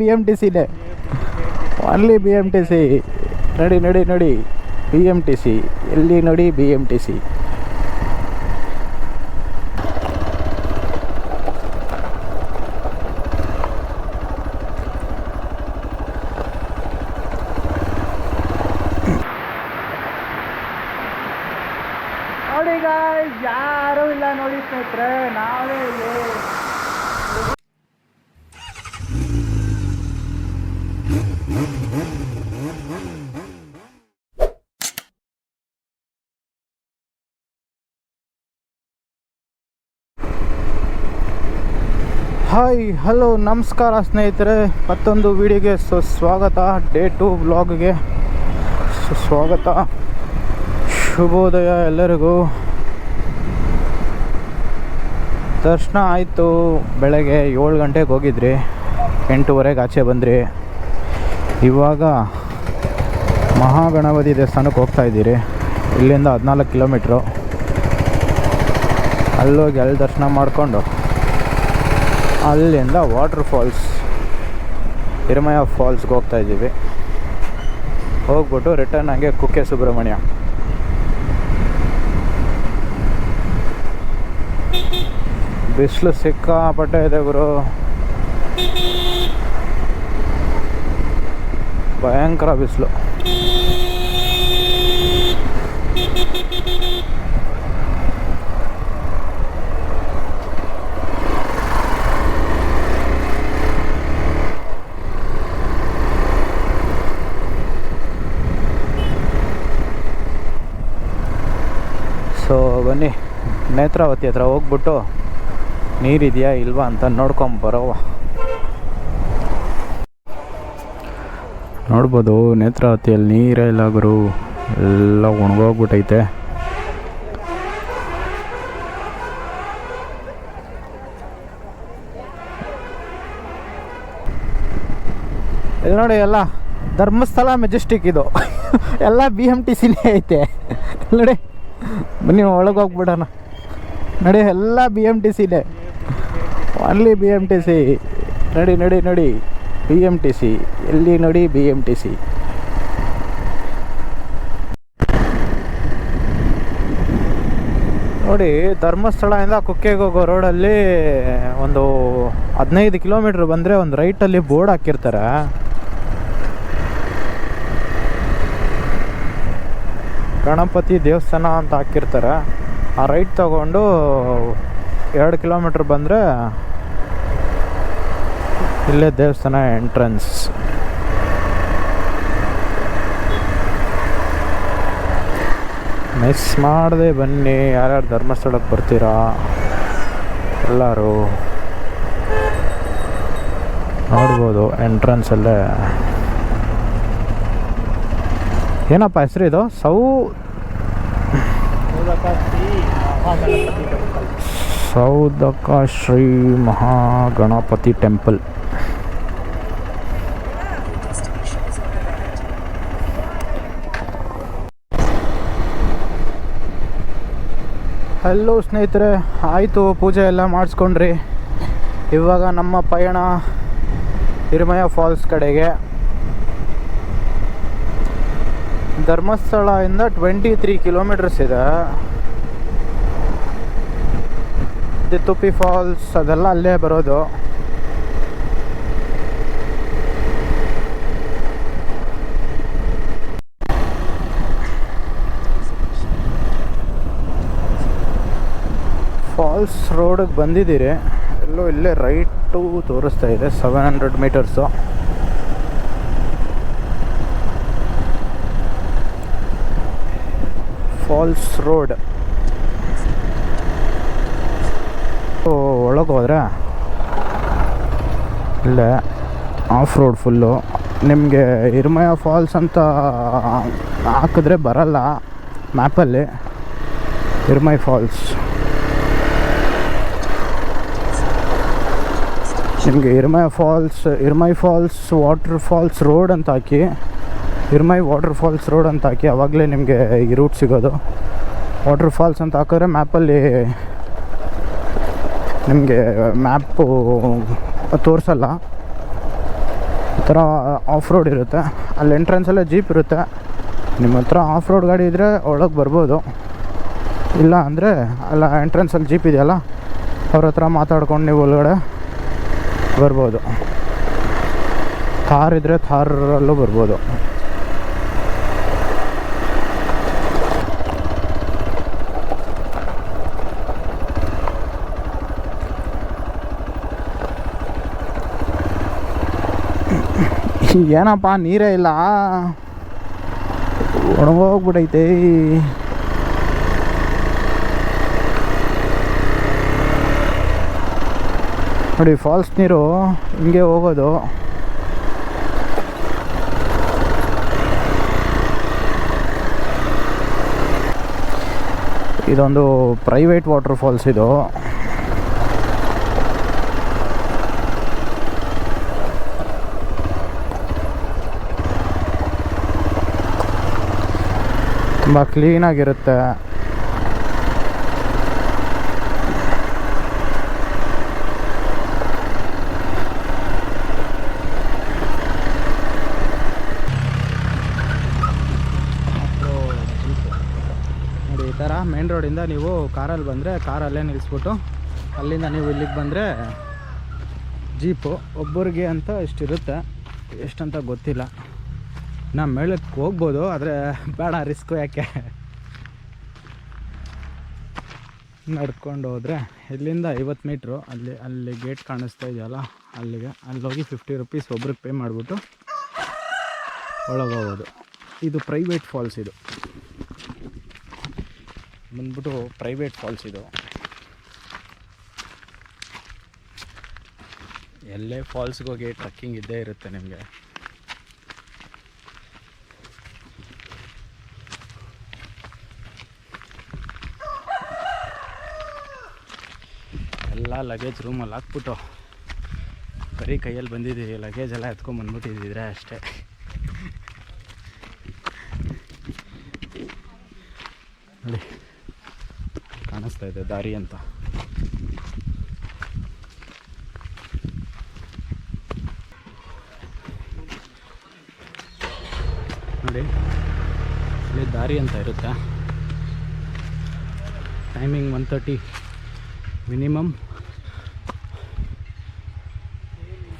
BMTCನೇ, only BMTC. ನೋಡಿ BMTC, ಎಲ್ಲಿ ನೋಡಿ BMTC. ನೋಡಿ ಗಾಯ್ಸ್, ಯಾರೂ ಇಲ್ಲ ನೋಡಿ ಸ್ನೇಹಿತರೆ, ನಾವೇ ಇಲ್ಲಿ. ಹಾಯ್ ಹಲೋ ನಮಸ್ಕಾರ ಸ್ನೇಹಿತರೆ, ಮತ್ತೊಂದು ವಿಡಿಯೋಗೆ ಸ್ವಾಗತ. ಡೇ 2 ವ್ಲಾಗ್ಗೆ ಸ್ವಾಗತ. ಶುಭೋದಯ ಎಲ್ಲರಿಗೂ. ದರ್ಶನ ಆಯಿತು. ಬೆಳಗ್ಗೆ 7 ಗಂಟೆಗೆ ಹೋಗಿದ್ರಿ, 8:30 ಆಚೆ ಬಂದ್ರಿ. ಇವಾಗ ಮಹಾಗಣಪತಿ ದೇವಸ್ಥಾನಕ್ಕೆ ಹೋಗ್ತಾಯಿದ್ದೀರಿ. ಇಲ್ಲಿಂದ 14 ಕಿಲೋಮೀಟ್ರು. ಅಲ್ಲೋಗಿ ಅಲ್ಲಿ ದರ್ಶನ ಮಾಡಿಕೊಂಡು ಅಲ್ಲಿಂದ ವಾಟರ್ ಫಾಲ್ಸ್, ಹಿರಮಯ ಫಾಲ್ಸ್ಗೆ ಹೋಗ್ತಾಯಿದ್ದೀವಿ. ಹೋಗ್ಬಿಟ್ಟು ರಿಟರ್ನ್ ಹಂಗೆ ಕುಕ್ಕೆ ಸುಬ್ರಹ್ಮಣ್ಯ. ಬಿಸಿಲು ಸಿಕ್ಕಾಪಟ್ಟೆ ಇದೆ ಗುರು, ಭಯಂಕರ ಬಿಸಿಲು. ಸೊ ಬನ್ನಿ, ನೇತ್ರಾವತಿ ಹತ್ರ ಹೋಗ್ಬಿಟ್ಟು ನೀರಿದೆಯಾ ಇಲ್ವಾ ಅಂತ ನೋಡ್ಕೊಂಬರೋವ. ನೋಡ್ಬೋದು ನೇತ್ರಾವತಿಯಲ್ಲಿ ನೀರೇ ಇಲ್ಲ ಗುರು, ಎಲ್ಲ ಒಣಗೋಗ್ಬಿಟ್ಟೈತೆ. ಇಲ್ಲಿ ನೋಡಿ, ಎಲ್ಲ ಧರ್ಮಸ್ಥಳ ಮೆಜೆಸ್ಟಿಕ್ ಇದು ಎಲ್ಲ BMTCನೇ ಐತೆ ನೋಡಿ. ಬನ್ನಿ ಒಳಗೆ ಹೋಗ್ಬಿಡೋಣ. ನೋಡಿ ಎಲ್ಲ BMTCನೇ, ಓನ್ಲಿ BMTC. ನೋಡಿ BMTC, ಎಲ್ಲಿ ನೋಡಿ BMTC. ನೋಡಿ ಧರ್ಮಸ್ಥಳದಿಂದ ಕುಕ್ಕೆಗೆ ಹೋಗೋ ರೋಡಲ್ಲಿ ಒಂದು 15 ಕಿಲೋಮೀಟ್ರ್ ಬಂದರೆ ಒಂದು ರೈಟಲ್ಲಿ ಬೋರ್ಡ್ ಹಾಕಿರ್ತಾರೆ. ಗಣಪತಿ ದೇವಸ್ಥಾನ ಅಂತ ಹಾಕಿರ್ತಾರೆ. ಆ ರೈಟ್ ತಗೊಂಡು 2 ಕಿಲೋಮೀಟ್ರ್ ಬಂದರೆ ಇಲ್ಲೇ ದೇವಸ್ಥಾನ ಎಂಟ್ರೆನ್ಸ್. ಮಿಸ್ ಮಾಡದೆ ಬನ್ನಿ, ಯಾರ್ಯಾರು ಧರ್ಮಸ್ಥಳಕ್ಕೆ ಬರ್ತೀರಾ ಎಲ್ಲರೂ ನೋಡ್ಬೋದು. ಎಂಟ್ರೆನ್ಸಲ್ಲೇ ಏನಪ್ಪ ಹೆಸರು ಇದು? ಸೌದಕ ಶ್ರೀ ಮಹಾಗಣಪತಿ ಟೆಂಪಲ್. ಹಲೋ ಸ್ನೇಹಿತರೆ, ಆಯಿತು ಪೂಜೆ ಎಲ್ಲ ಮಾಡಿಸ್ಕೊಂಡ್ರಿ. ಇವಾಗ ನಮ್ಮ ಪಯಣ ಹಿರಮಯ ಫಾಲ್ಸ್ ಕಡೆಗೆ. ಧರ್ಮಸ್ಥಳದಿಂದ 23 ಕಿಲೋಮೀಟರ್ಸ್ ಇದೆ. ತುಪ್ಪಿ ಫಾಲ್ಸ್ ಅದೆಲ್ಲ ಅಲ್ಲೇ ಬರೋದು. ಫಾಲ್ಸ್ ರೋಡಿಗೆ ಬಂದಿದ್ದೀರಿ. ಎಲ್ಲೋ ಇಲ್ಲೇ ರೈಟು ತೋರಿಸ್ತಾ ಇದೆ, 700 ಮೀಟರ್ಸು. ಫಾಲ್ಸ್ ರೋಡ್ ಒಳಗೆ ಹೋದರೆ ಇಲ್ಲೇ ಆಫ್ ರೋಡ್ ಫುಲ್ಲು. ನಿಮಗೆ ಹಿರಮಯ ಫಾಲ್ಸ್ ಅಂತ ಹಾಕಿದ್ರೆ ಬರಲ್ಲ ಮ್ಯಾಪಲ್ಲಿ. ಹಿರಮಯ ಫಾಲ್ಸ್ ನಿಮಗೆ ಹಿರಮಯ ಫಾಲ್ಸ್ ವಾಟರ್ ಫಾಲ್ಸ್ ರೋಡ್ ಅಂತ ಹಾಕಿ, ಹಿರಮಯ ವಾಟರ್ ಫಾಲ್ಸ್ ರೋಡ್ ಅಂತ ಹಾಕಿ, ಆವಾಗಲೇ ನಿಮಗೆ ಈ ರೂಟ್ ಸಿಗೋದು. ವಾಟರ್ ಫಾಲ್ಸ್ ಅಂತ ಹಾಕಿದ್ರೆ ಮ್ಯಾಪಲ್ಲಿ ನಿಮಗೆ ಮ್ಯಾಪು ತೋರಿಸಲ್ಲ. ಥರ ಆಫ್ ರೋಡ್ ಇರುತ್ತೆ. ಅಲ್ಲಿ ಎಂಟ್ರೆನ್ಸಲ್ಲೇ ಜೀಪ್ ಇರುತ್ತೆ. ನಿಮ್ಮ ಹತ್ರ ಆಫ್ ರೋಡ್ ಗಾಡಿ ಇದ್ದರೆ ಒಳಗೆ ಬರ್ಬೋದು, ಇಲ್ಲ ಅಂದರೆ ಅಲ್ಲ ಎಂಟ್ರೆನ್ಸಲ್ಲಿ ಜೀಪ್ ಇದೆಯಲ್ಲ ಅವ್ರ ಹತ್ರ ಮಾತಾಡ್ಕೊಂಡು ನೀವು ಒಳಗಡೆ ಬರ್ಬೋದು. ಥಾರ್ ಇದ್ದರೆ ಥಾರಲ್ಲೂ ಬರ್ಬೋದು. ಏನಪ್ಪ ನೀರೇ ಇಲ್ಲ, ಒಣಗೋಗ್ಬಿಟ್ಟೈತೆ. ನೋಡಿ ಫಾಲ್ಸ್ ನೀರು ಹಿಂಗೆ ಹೋಗೋದು. ಇದೊಂದು ಪ್ರೈವೇಟ್ ವಾಟರ್ ಫಾಲ್ಸ್ ಇದು. ತುಂಬ ಕ್ಲೀನಾಗಿರುತ್ತೆ. ನೋಡಿ ಈ ಥರ ಮೇನ್ ರೋಡಿಂದ ನೀವು ಕಾರಲ್ಲಿ ಬಂದರೆ ಕಾರಲ್ಲೇ ನಿಲ್ಲಿಸ್ಬಿಟ್ಟು ಅಲ್ಲಿಂದ ನೀವು ಇಲ್ಲಿಗೆ ಬಂದರೆ ಜೀಪು ಒಬ್ಬರಿಗೆ ಅಂತ ಇಷ್ಟಿರುತ್ತೆ. ಎಷ್ಟಂತ ಗೊತ್ತಿಲ್ಲ. ನಾವು ಮೇಳಕ್ಕೆ ಹೋಗ್ಬೋದು, ಆದರೆ ಬೇಡ, ರಿಸ್ಕು ಯಾಕೆ. ನಡ್ಕೊಂಡು ಹೋದರೆ ಇಲ್ಲಿಂದ 50 ಮೀಟ್ರು ಅಲ್ಲಿ ಗೇಟ್ ಕಾಣಿಸ್ತಾ ಇದೆಯಲ್ಲ ಅಲ್ಲಿಗೆ, ಅಲ್ಲಿ ಹೋಗಿ 50 ರುಪೀಸ್ ಒಬ್ರಿಗೆ ಪೇ ಮಾಡಿಬಿಟ್ಟು ಒಳಗೋಗೋದು. ಇದು ಪ್ರೈವೇಟ್ ಫಾಲ್ಸ್. ಇದು ಬಂದ್ಬಿಟ್ಟು ಪ್ರೈವೇಟ್ ಫಾಲ್ಸ್. ಇದು ಎಲ್ಲೇ ಫಾಲ್ಸ್ಗೆ ಹೋಗಿ ಟ್ರಕ್ಕಿಂಗ್ ಇದ್ದೇ ಇರುತ್ತೆ ನಿಮಗೆ. ಎಲ್ಲ ಲಗೇಜ್ ರೂಮಲ್ಲಿ ಹಾಕ್ಬಿಟ್ಟು ಬರೀ ಕೈಯಲ್ಲಿ ಬಂದಿದ್ದೀವಿ. ಲಗೇಜ್ ಎಲ್ಲ ಎತ್ಕೊಂಡ್ಬಂದ್ಬಿಟ್ಟಿದ್ದಿದ್ರೆ ಅಷ್ಟೇ. ನೋಡಿ ಕಾಣಿಸ್ತಾ ಇದೆ ದಾರಿ ಅಂತ. ನೋಡಿ ಇಲ್ಲಿ ದಾರಿ ಅಂತ ಇರುತ್ತೆ. Timing 1:30, minimum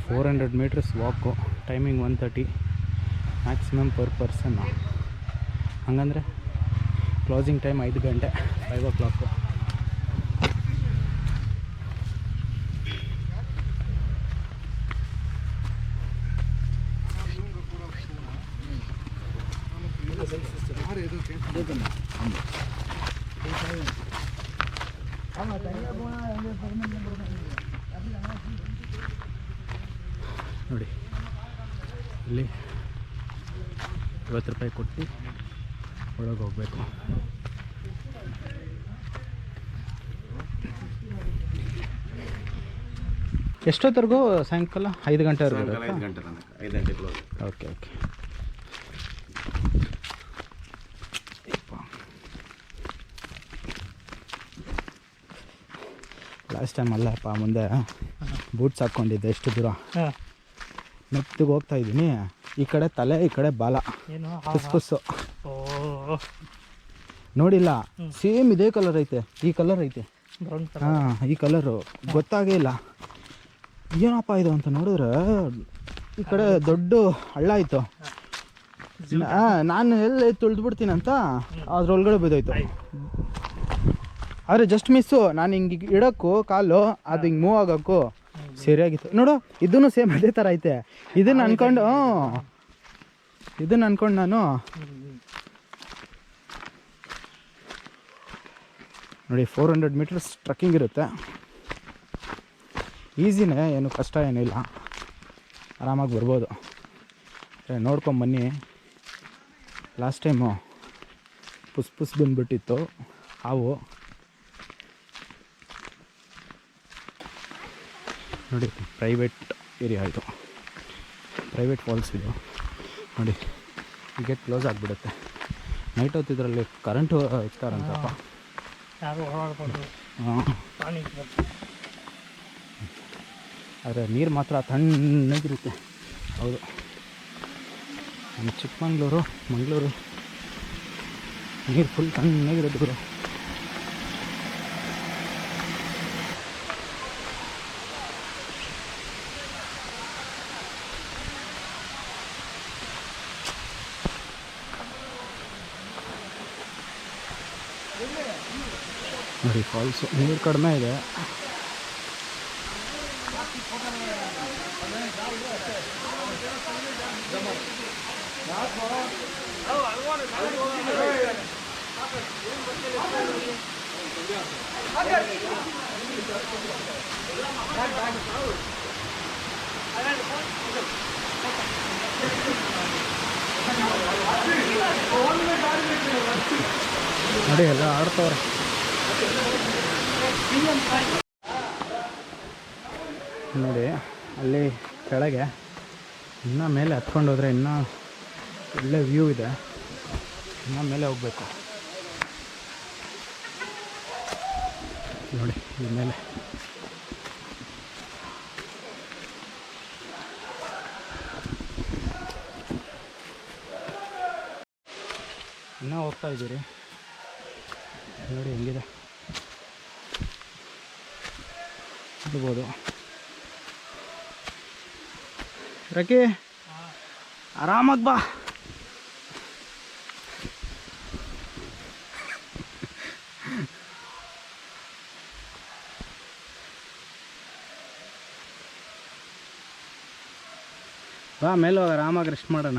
400 meters walk. Timing 1:30, maximum per person. ಹಂಗಂದರೆ ಕ್ಲೋಸಿಂಗ್ ಟೈಮ್ 5 ಗಂಟೆ, 5 o'clock. ನೋಡಿ ಇಲ್ಲಿ 50 ರೂಪಾಯಿ ಕೊಟ್ಟು ಒಳಗೆ ಹೋಗಬೇಕು. ಎಷ್ಟೊತ್ತರೆಗೂ? ಸಾಯಂಕಾಲ 5 ಗಂಟೆವರೆಗೂ. 5 ಗಂಟೆ ತನಕ. 5 ಗಂಟೆ close. Okay okay. Last time ಅಲ್ಲಪ್ಪ, ಮುಂದೆ ಬೂಟ್ಸ್ ಹಾಕ್ಕೊಂಡಿದ್ದೆ. ಎಷ್ಟು ದೂರ ಮೆತ್ತಿಗೆ ಹೋಗ್ತಾ ಇದ್ದೀನಿ. ಈ ಕಡೆ ತಲೆ, ಈ ಕಡೆ ಬಾಲ, ಪುಸ್ಪುಸ್ಸು. ನೋಡಿಲ್ಲ, ಸೇಮ್ ಇದೇ ಕಲರ್ ಐತೆ. ಈ ಕಲರ್ ಐತೆ. ಹಾಂ, ಈ ಕಲರು ಗೊತ್ತಾಗೇ ಇಲ್ಲ. ಏನಪ್ಪ ಇದು ಅಂತ ನೋಡಿದ್ರೆ ಈ ಕಡೆ ದೊಡ್ಡ ಹಳ್ಳ ಆಯಿತು. ನಾನು ಎಲ್ಲಿ ತುಳಿದ್ಬಿಡ್ತೀನಂತ ಅದ್ರೊಳಗಡೆ ಬಿದ್ದೋಯ್ತು. ಆದರೆ ಜಸ್ಟ್ ಮಿಸ್ಸು. ನಾನು ಹಿಂಗೆ ಇಡೋಕ್ಕೂ ಕಾಲು ಅದು ಹಿಂಗೆ ಮೂವ್ ಆಗೋಕ್ಕೂ ಸರಿಯಾಗಿತ್ತು. ನೋಡು, ಇದೂ ಸೇಮ್ ಅದೇ ಥರ ಐತೆ. ಇದನ್ನು ಅಂದ್ಕೊಂಡು ನಾನು ನೋಡಿ 400 ಮೀಟರ್ಸ್ ಟ್ರಕ್ಕಿಂಗ್ ಇರುತ್ತೆ. ಈಸಿನೇ, ಏನು ಕಷ್ಟ ಏನಿಲ್ಲ, ಆರಾಮಾಗಿ ಬರ್ಬೋದು. ನೋಡ್ಕೊಂಬನ್ನಿ. ಲಾಸ್ಟ್ ಟೈಮು ಪುಸ್ ಬಂದುಬಿಟ್ಟಿತ್ತು ಹಾವು. ನೋಡಿ ಪ್ರೈವೇಟ್ ಏರಿಯಾ ಇದು, ಪ್ರೈವೇಟ್ ಫಾಲ್ಸ್ ಇದು. ನೋಡಿ ಗೇಟ್ ಕ್ಲೋಸ್ ಆಗಿಬಿಡುತ್ತೆ. ನೈಟ್ ಹೊತ್ತಿದ್ರಲ್ಲಿ ಕರೆಂಟು ಇರ್ತಾರಂತಪ್ಪ. ಹಾಂ, ಆದರೆ ನೀರು ಮಾತ್ರ ತಣ್ಣಗಿರುತ್ತೆ. ಹೌದು. ನಮ್ಮ ಚಿಕ್ಕಮಂಗ್ಳೂರು ಮಂಗಳೂರು ನೀರು ಫುಲ್ ತಣ್ಣಗಿರೋದು ಗುರು. ನೋಡಿ ಫಾಲ್ಸು, ನೀರು ಕಡಿಮೆ ಇದೆ. ನೋಡಿ ಎಲ್ಲ ಆಡ್ತವ್ರೆ. ನೋಡಿ ಅಲ್ಲಿ ಕೆಳಗೆ ಇನ್ನೂ ಮೇಲೆ ಹತ್ಕೊಂಡು ಹೋದರೆ ಇನ್ನೂ ಒಳ್ಳೆ ವ್ಯೂ ಇದೆ. ಇನ್ನೂ ಮೇಲೆ ಹೋಗ್ಬೇಕು ನೋಡಿ ಈ ಮೇಲೆ. ಇನ್ನೂ ಹೋಗ್ತಾ ಇದ್ದೀರಿ ನೋಡಿ ಹೆಂಗಿದೆ ಇರ್ಬೋದು. ರಕಿ ಆರಾಮಾಗಿ ಬಾ. ಬಾ ಮೇಲೆ ಹೋಗಿ ಆರಾಮಾಗಿ ರೆಸ್ಟ್ ಮಾಡೋಣ.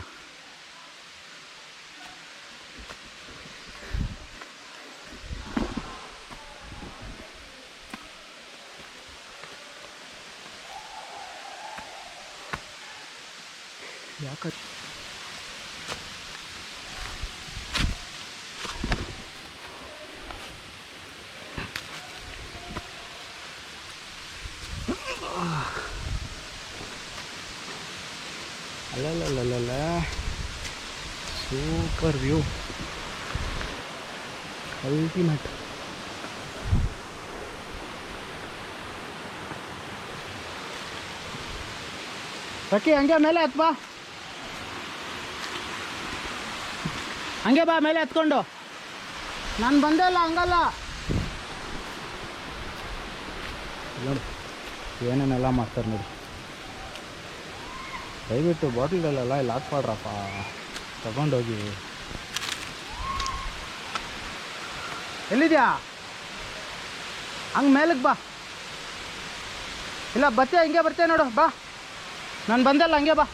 ಯಾಕೆ ಅಲ್ಲಲ್ಲ ಸೂಪರ್ ವ್ಯೂ, ಅಲ್ಟಿಮೇಟ್. ರಕಿ ಹಂಗೆ ಮೇಲೆ ಹತ್ ಬಾ, ಹಂಗೆ ಬಾ ಮೇಲೆ ಹತ್ಕೊಂಡು. ನಾನು ಬಂದೇ ಇಲ್ಲ ಹಂಗಲ್ಲ ನೋಡಿ ಏನೇನೆಲ್ಲ ಮಾಡ್ತಾರೆ ನೋಡಿ. ದಯವಿಟ್ಟು ಬಾಟ್ಲ್ಗಳೆಲ್ಲ ಇಲ್ಲಿ ಹಾಕ್ಬಾಡ್ರಪ್ಪ, ತಗೊಂಡೋಗಿ. ಎಲ್ಲಿದ್ಯಾ? ಹಂಗೆ ಮೇಲಕ್ಕೆ ಬಾ. ಇಲ್ಲ ಬತ್ತೆ ಹಿಂಗೆ ಬರ್ತೆ ನೋಡು, ಬಾ. ನಾನು ಬಂದಲ್ಲ ಹಂಗೆ ಬಾ.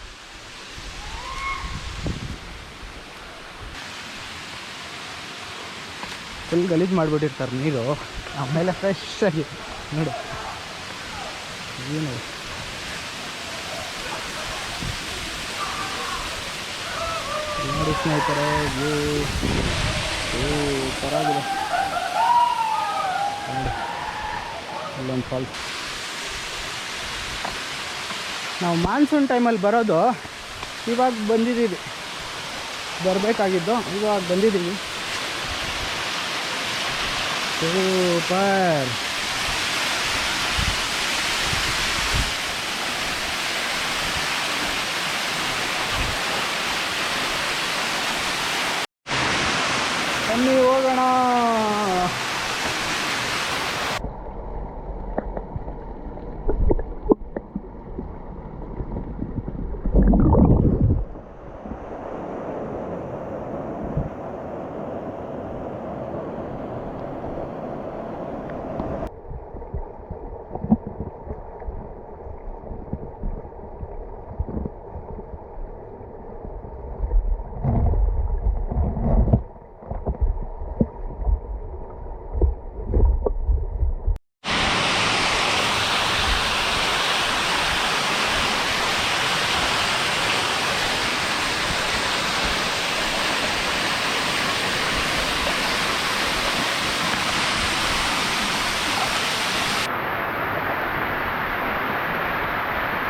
ಫುಲ್ ಗಲೀಜು ಮಾಡಿಬಿಟ್ಟಿರ್ತಾರೆ ನೀರು, ಆಮೇಲೆ ಫ್ರೆಶ್ ಆಗಿ ನೋಡು ಏನು ನೋಡಿ ಸ್ನೇಹಿತರೆ. ವ್ಯೂ ಸೂಪರಾಗಿದೆ ನೋಡಿ. ಇಲ್ಲೊಂದು ಫಾಲ್ಸ್. ನಾವು ಮಾನ್ಸೂನ್ ಟೈಮಲ್ಲಿ ಬರೋದು, ಇವಾಗ ಬಂದಿದ್ದೀವಿ, ಬರಬೇಕಾಗಿದ್ದು ಇವಾಗ ಬಂದಿದ್ದೀವಿ. ಸೂಪರ್. ಬನ್ನಿ ಹೋಗೋಣ.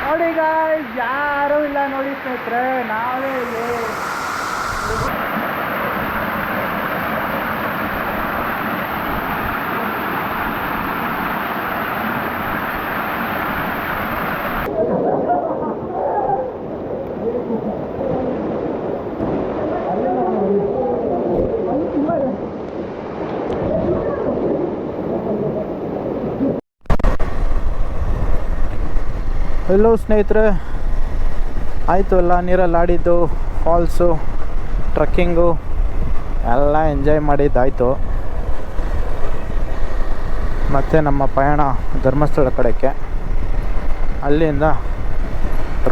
ನೋಡಿ ಗಾಯ್ಸ್, ಯಾರೂ ಇಲ್ಲ ನೋಡಿ ಸ್ನೇಹಿತರೆ, ನಾವೇ ಇಲ್ಲಿ. ಎಲ್ಲೋ ಸ್ನೇಹಿತರೆ ಆಯಿತು, ಎಲ್ಲ ನೀರಲ್ಲಿ ಆಡಿದ್ದು, ಫಾಲ್ಸು, ಟ್ರಕ್ಕಿಂಗು ಎಲ್ಲ ಎಂಜಾಯ್ ಮಾಡಿದ್ದಾಯಿತು. ಮತ್ತು ನಮ್ಮ ಪಯಣ ಧರ್ಮಸ್ಥಳ ಕಡೆಗೆ. ಅಲ್ಲಿಂದ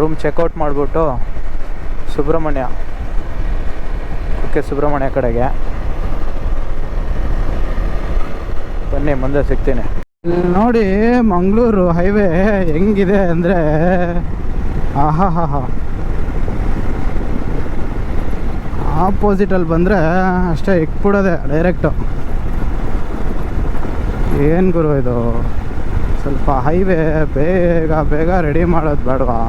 ರೂಮ್ ಚೆಕ್ಔಟ್ ಮಾಡಿಬಿಟ್ಟು ಸುಬ್ರಹ್ಮಣ್ಯ ಕಡೆಗೆ ಬನ್ನಿ, ಮುಂದೆ ಸಿಗ್ತೀನಿ. ಇಲ್ಲಿ ನೋಡಿ ಮಂಗಳೂರು ಹೈವೇ ಹೆಂಗಿದೆ ಅಂದರೆ ಆಹಾ ಹಾ ಹಾ. ಆಪೋಸಿಟಲ್ಲಿ ಬಂದರೆ ಅಷ್ಟೇ ಇಕ್ಬಿಡೋದೆ ಡೈರೆಕ್ಟು. ಏನು ಗುರು ಇದು, ಸ್ವಲ್ಪ ಹೈವೇ ಬೇಗ ಬೇಗ ರೆಡಿ ಮಾಡೋದು ಬೇಡವಾ?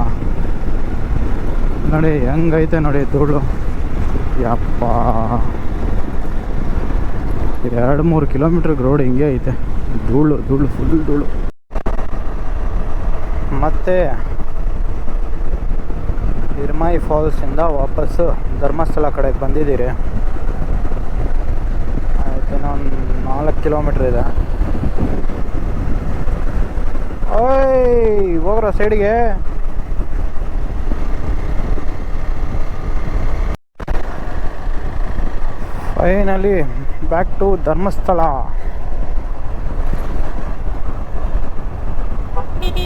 ನೋಡಿ ಹೆಂಗೈತೆ ನೋಡಿ ಧೂಳು. ಯಪ್ಪ, 2-3 ಕಿಲೋಮೀಟ್ರಿಗೆ ರೋಡ್ ಹಿಂಗೆ ಐತೆ, ಧೂಳು ಧೂಳು, ಫುಲ್ ಧೂಳು. ಮತ್ತು ಇರ್ಮಾಯಿ ಫಾಲ್ಸಿಂದ ವಾಪಸ್ಸು ಧರ್ಮಸ್ಥಳ ಕಡೆಗೆ ಬಂದಿದ್ದೀರಿ. ಆಯ್ತು, ಇನ್ನೊಂದು 4 ಕಿಲೋಮೀಟ್ರ್ ಇದೆ. ಓಯ್ ಹೋಗ್ರ ಸೈಡಿಗೆ. Finally back to Dharmasthala.